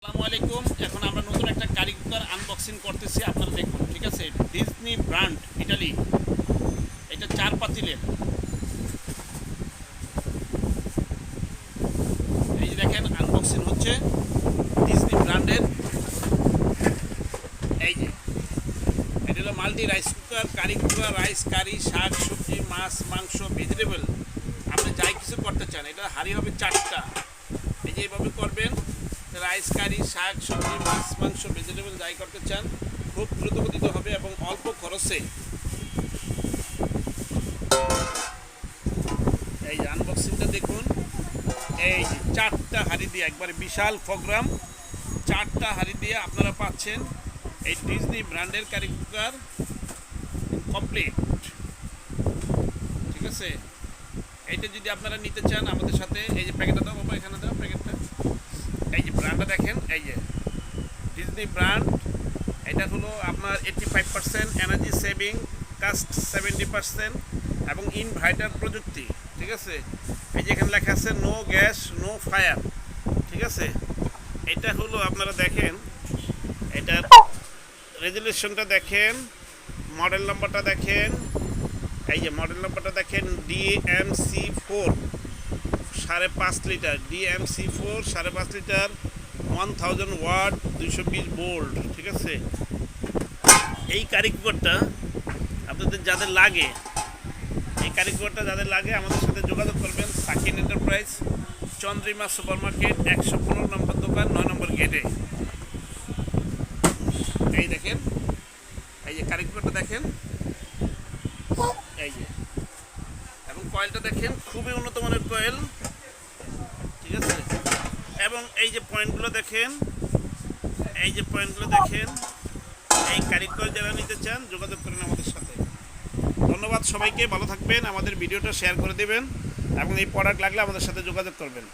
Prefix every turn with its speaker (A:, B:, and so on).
A: আসসালামু আলাইকুম। এখন আমরা নতুন একটা কারি কুকার আনবক্সিং করতেছি, আপনারা দেখুন। ঠিক আছে, ডিজনি ব্র্যান্ড, ইটালি। এটা 4 পাতিলের। এই যে দেখেন, আনবক্সিং হচ্ছে ডিজনি ব্র্যান্ডের। এই যে এটা হলো multi rice cooker, curry cooker, rice, curry, শাক, সবজি, মাছ, মাংস, ভেজিটেবল, আপনি যাই কিছু করতে চান। এটা হাঁড়ি হবে 4টা। এই যে এইভাবে করবেন, রাইস, কারি, শাক, সবজি, মাছ, মাংস, ভেজিটেবল যাই করতে চান, খুব দ্রুতগতিতে হবে এবং অল্প খরচে। এই যে আনবক্সিংটা দেখুন। এই যে 4টা হাঁড়ি দিয়ে, একবারে বিশাল প্রোগ্রাম, 4টা হাঁড়ি দিয়ে আপনারা পাচ্ছেন এই ডিজনি ব্র্যান্ডের কারি কুকার কমপ্লিট। ঠিক আছে, এইটা যদি আপনারা নিতে চান আমাদের সাথে, এই যে প্যাকেটটা দাও বাবা, এখানে দাও প্যাকেটটা। এই যে ব্র্যান্ডটা দেখেন, এই যে ডিজনি ব্র্যান্ড। এটা হলো আপনার 85% এনার্জি সেভিং, কাস্ট 70% এবং ইনভার্টার প্রযুক্তি। ঠিক আছে, এই যে এখানে লেখা আছে নো গ্যাস নো ফায়ার। ঠিক আছে, এটা হলো আপনারা দেখেন, এটার রেজুলেশনটা দেখেন, মডেল নাম্বারটা দেখেন। এই যে মডেল নাম্বারটা দেখেন, DMC4 5.5 litre, DMC4 5.5 litre, 1000 watt, 220 volt. ঠিক আছে, এই কারি কুকারটা আপনাদের যাদের লাগে, এই কারি কুকারটা যাদের লাগে আমাদের সাথে যোগাযোগ করবেন। সাকিন এন্টারপ্রাইজ, চন্দ্রিমা সুপার মার্কেট, 115 নম্বর দোকান, 9 নম্বর গেটে। এই দেখেন, এই যে কারি কুকারটা দেখেন, এই যে, এবং কয়েলটা দেখেন, খুবই উন্নত মানের কয়েল। ঠিক আছে, এবং এই যে পয়েন্টগুলো দেখেন, এই যে পয়েন্টগুলো দেখেন। এই কারি কুকার যারা নিতে চান যোগাযোগ করেন আমাদের সাথে। ধন্যবাদ সবাইকে, ভালো থাকবেন, আমাদের ভিডিওটা শেয়ার করে দেবেন এবং এই প্রোডাক্ট লাগলে আমাদের সাথে যোগাযোগ করবেন।